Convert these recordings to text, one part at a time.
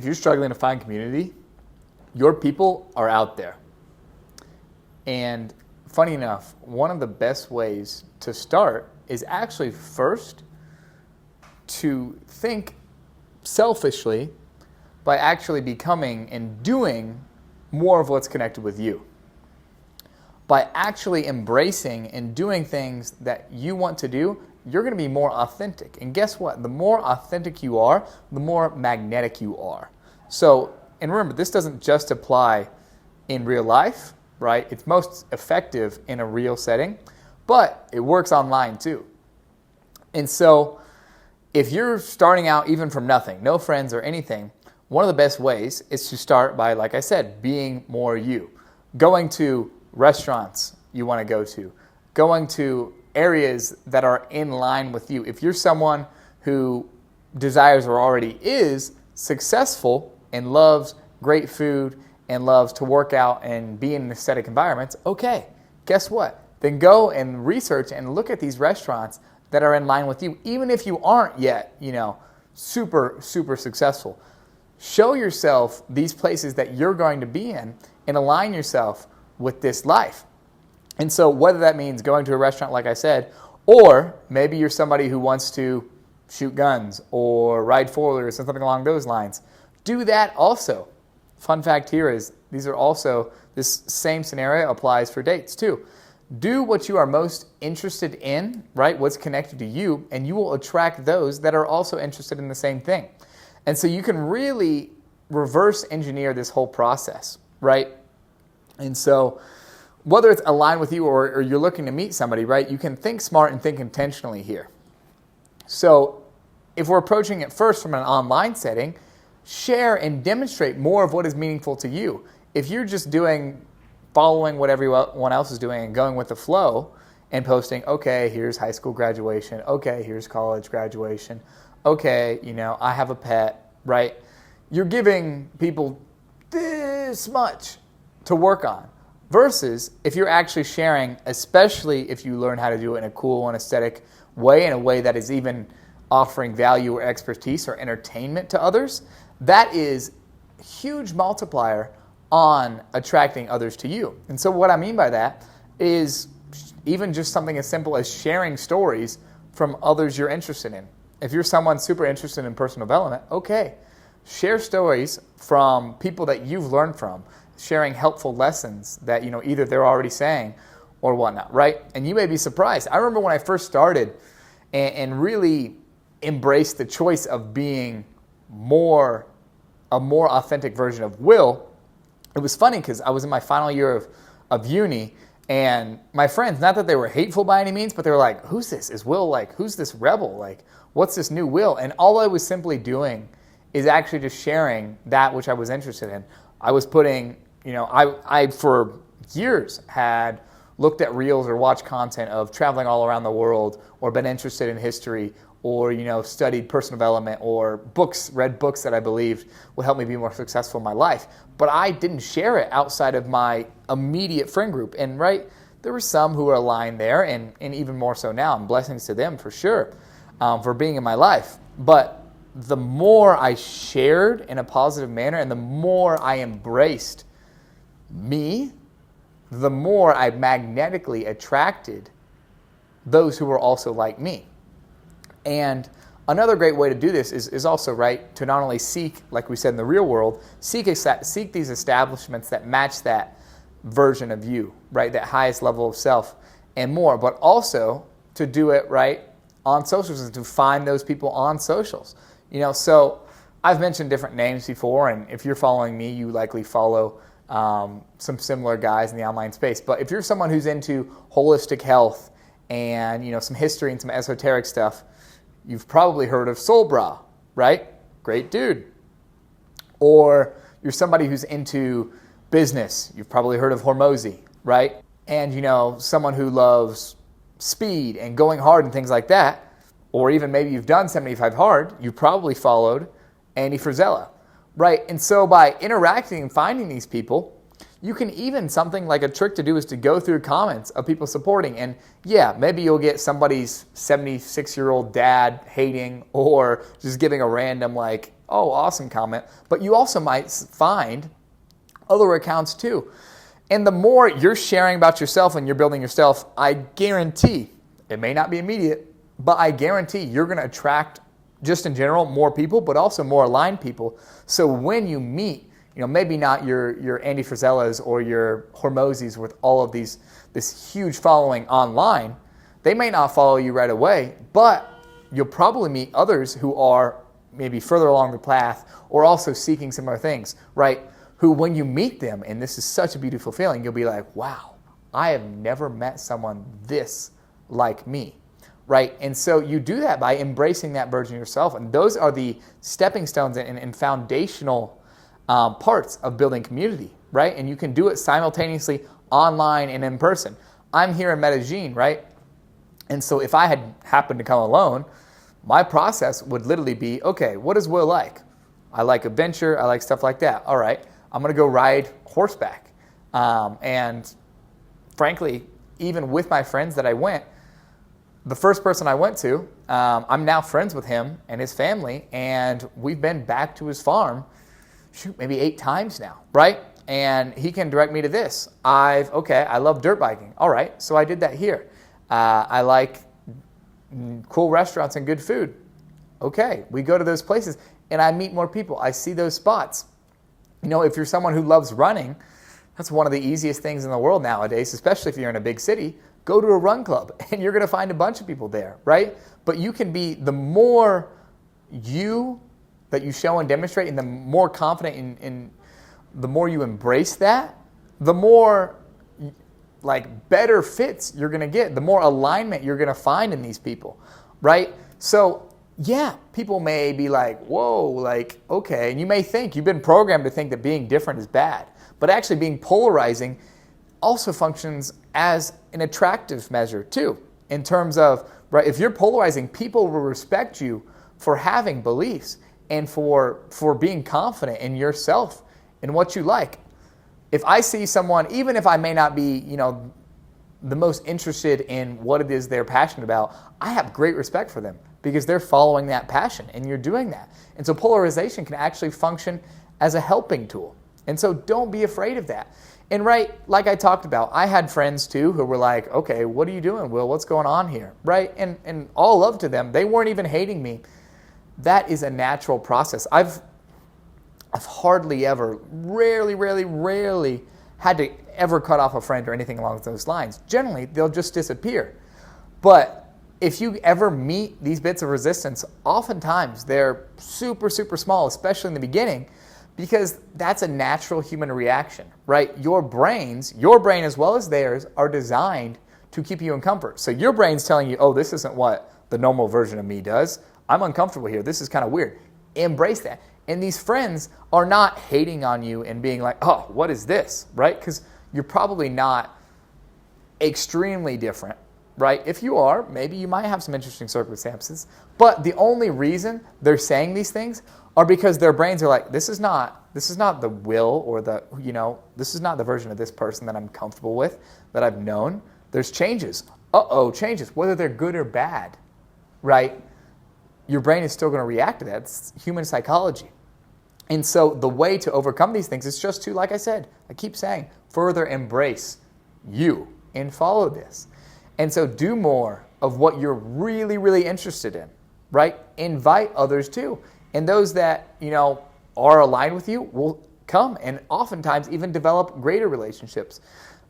if you're struggling to find community, your people are out there. And funny enough, one of the best ways to start is actually first to think selfishly by actually becoming and doing more of what's connected with you. By actually embracing and doing things that you want to do, you're going to be more authentic. And guess what? The more authentic you are, the more magnetic you are. So, and remember, this doesn't just apply in real life, right? It's most effective in a real setting, but it works online too. And so, if you're starting out even from nothing, no friends or anything, one of the best ways is to start by, like I said, being more you. Going to restaurants you want to go to. Going to areas that are in line with you. If you're someone who desires or already is successful and loves great food and loves to work out and be in aesthetic environments, okay, guess what? Then go and research and look at these restaurants that are in line with you, even if you aren't yet, super, super successful. Show yourself these places that you're going to be in and align yourself with this life. And so whether that means going to a restaurant, like I said, or maybe you're somebody who wants to shoot guns or ride four-wheelers or something along those lines, do that also. Fun fact here is this same scenario applies for dates too. Do what you are most interested in, right? What's connected to you, and you will attract those that are also interested in the same thing. And so you can really reverse engineer this whole process, right? And so whether it's aligned with you or you're looking to meet somebody, right, you can think smart and think intentionally here. So if we're approaching it first from an online setting, share and demonstrate more of what is meaningful to you. If you're just following what everyone else is doing and going with the flow and posting, okay, here's high school graduation, okay, here's college graduation, okay, I have a pet, right? You're giving people this much to work on. Versus if you're actually sharing, especially if you learn how to do it in a cool and aesthetic way, in a way that is even offering value or expertise or entertainment to others, that is a huge multiplier on attracting others to you. And so what I mean by that is even just something as simple as sharing stories from others you're interested in. If you're someone super interested in personal development, okay, share stories from people that you've learned from, sharing helpful lessons that either they're already saying or whatnot, right? And you may be surprised. I remember when I first started and really embraced the choice of being a more authentic version of Will. It was funny because I was in my final year of uni, and my friends, not that they were hateful by any means, but they were like, who's this? Is Will who's this rebel? What's this new Will? And all I was simply doing is actually just sharing that which I was interested in. I was putting, I for years had looked at reels or watched content of traveling all around the world or been interested in history or, studied personal development or read books that I believed would help me be more successful in my life. But I didn't share it outside of my immediate friend group. And there were some who were aligned there and even more so now. And blessings to them for sure for being in my life. But the more I shared in a positive manner and the more I embraced me, the more I magnetically attracted those who were also like me. And another great way to do this is also, right, to not only seek, like we said in the real world, seek these establishments that match that version of you, right, that highest level of self and more, but also to do it, right, on socials and to find those people on socials. So I've mentioned different names before, and if you're following me, you likely follow some similar guys in the online space. But if you're someone who's into holistic health and some history and some esoteric stuff, you've probably heard of Soul Bra, right? Great dude. Or you're somebody who's into business, you've probably heard of Hormozy, right? And someone who loves speed and going hard and things like that, or even maybe you've done 75 Hard, you probably followed Andy Frisella, right? And so by interacting and finding these people, you can even, something like a trick to do is to go through comments of people supporting. And yeah, maybe you'll get somebody's 76-year-old dad hating or just giving a random oh, awesome comment. But you also might find other accounts too. And the more you're sharing about yourself and you're building yourself, I guarantee, it may not be immediate, but I guarantee you're going to attract, just in general, more people, but also more aligned people. So when you meet, maybe not your Andy Frisellas or your Hormozis with all of this huge following online, they may not follow you right away, but you'll probably meet others who are maybe further along the path or also seeking similar things, right? Who, when you meet them, and this is such a beautiful feeling, you'll be like, wow, I have never met someone this like me, right? And so you do that by embracing that version of yourself. And those are the stepping stones and foundational parts of building community, right? And you can do it simultaneously online and in person. I'm here in Medellin, right? And so if I had happened to come alone, my process would literally be, okay, what does Will like? I like adventure. I like stuff like that. All right. I'm going to go ride horseback. And frankly, even with my friends that I went, the first person I went to, I'm now friends with him and his family, and we've been back to his farm, maybe 8 times now, right? And he can direct me to this. I love dirt biking. All right, so I did that here. I like cool restaurants and good food. Okay, we go to those places, and I meet more people. I see those spots. If you're someone who loves running, that's one of the easiest things in the world nowadays, especially if you're in a big city. Go to a run club, and you're going to find a bunch of people there, right? But you can be, the more you that you show and demonstrate, and the more confident in the more you embrace that, the more better fits you're going to get, the more alignment you're going to find in these people, right? So yeah, people may be like, whoa, okay. And you may think, you've been programmed to think that being different is bad. But actually being polarizing also functions as an attractive measure too. In terms of, right, if you're polarizing, people will respect you for having beliefs and for being confident in yourself and what you like. If I see someone, even if I may not be, the most interested in what it is they're passionate about, I have great respect for them because they're following that passion and you're doing that. And so polarization can actually function as a helping tool. And so don't be afraid of that. And right, like I talked about, I had friends too who were like, okay, what are you doing, Will? What's going on here? Right? And all love to them. They weren't even hating me. That is a natural process. I've hardly ever, rarely had to ever cut off a friend or anything along those lines. Generally, they'll just disappear. But if you ever meet these bits of resistance, oftentimes they're super, super small, especially in the beginning, because that's a natural human reaction, right? Your brain as well as theirs are designed to keep you in comfort. So your brain's telling you, oh, this isn't what the normal version of me does. I'm uncomfortable here. This is kind of weird. Embrace that. And these friends are not hating on you and being like, oh, what is this, right? Because you're probably not extremely different, right? If you are, maybe you might have some interesting circumstances. But the only reason they're saying these things are because their brains are like, this is not the Will or this is not the version of this person that I'm comfortable with, that I've known. There's changes. Changes, whether they're good or bad, right? Your brain is still going to react to that. It's human psychology. And so the way to overcome these things is just to, like I said, I keep saying, further embrace you and follow this. And so do more of what you're really, really interested in, right? Invite others too. And those that, are aligned with you will come and oftentimes even develop greater relationships.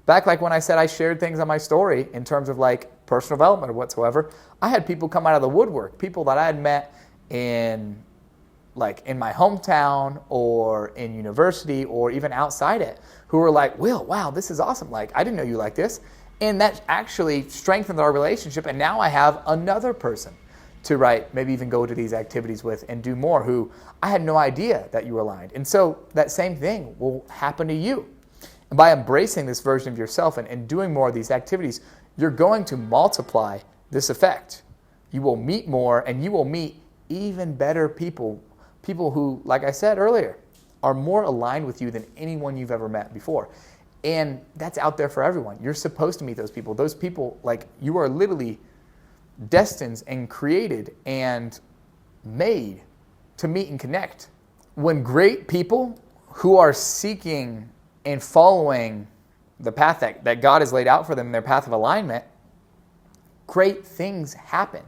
Back when I said I shared things on my story in terms of personal development or whatsoever, I had people come out of the woodwork, people that I had met in my hometown or in university or even outside it, who were like, Will, wow, this is awesome. I didn't know you like this. And that actually strengthened our relationship. And now I have another person to maybe even go to these activities with and do more, who I had no idea that you were aligned. And so that same thing will happen to you. And by embracing this version of yourself and doing more of these activities, you're going to multiply this effect. You will meet more, and you will meet even better people who, like I said earlier, are more aligned with you than anyone you've ever met before. And that's out there for everyone. You're supposed to meet those people. Those people, you are literally destined and created and made to meet and connect. When great people who are seeking and following the path that God has laid out for them, their path of alignment, great things happen,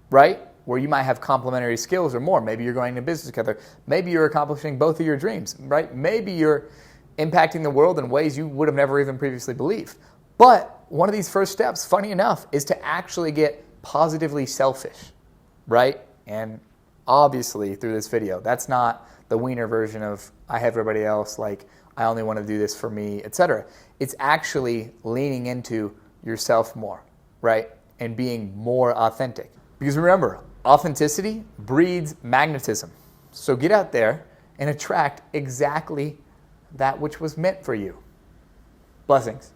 right? Where you might have complementary skills or more. Maybe you're going to business together. Maybe you're accomplishing both of your dreams, right? Maybe you're impacting the world in ways you would have never even previously believed. But one of these first steps, funny enough, is to actually get positively selfish, right? And obviously through this video, that's not the wiener version of I have everybody else, like I only want to do this for me, etc. It's actually leaning into yourself more, right? And being more authentic. Because remember, authenticity breeds magnetism. So get out there and attract exactly that which was meant for you. Blessings.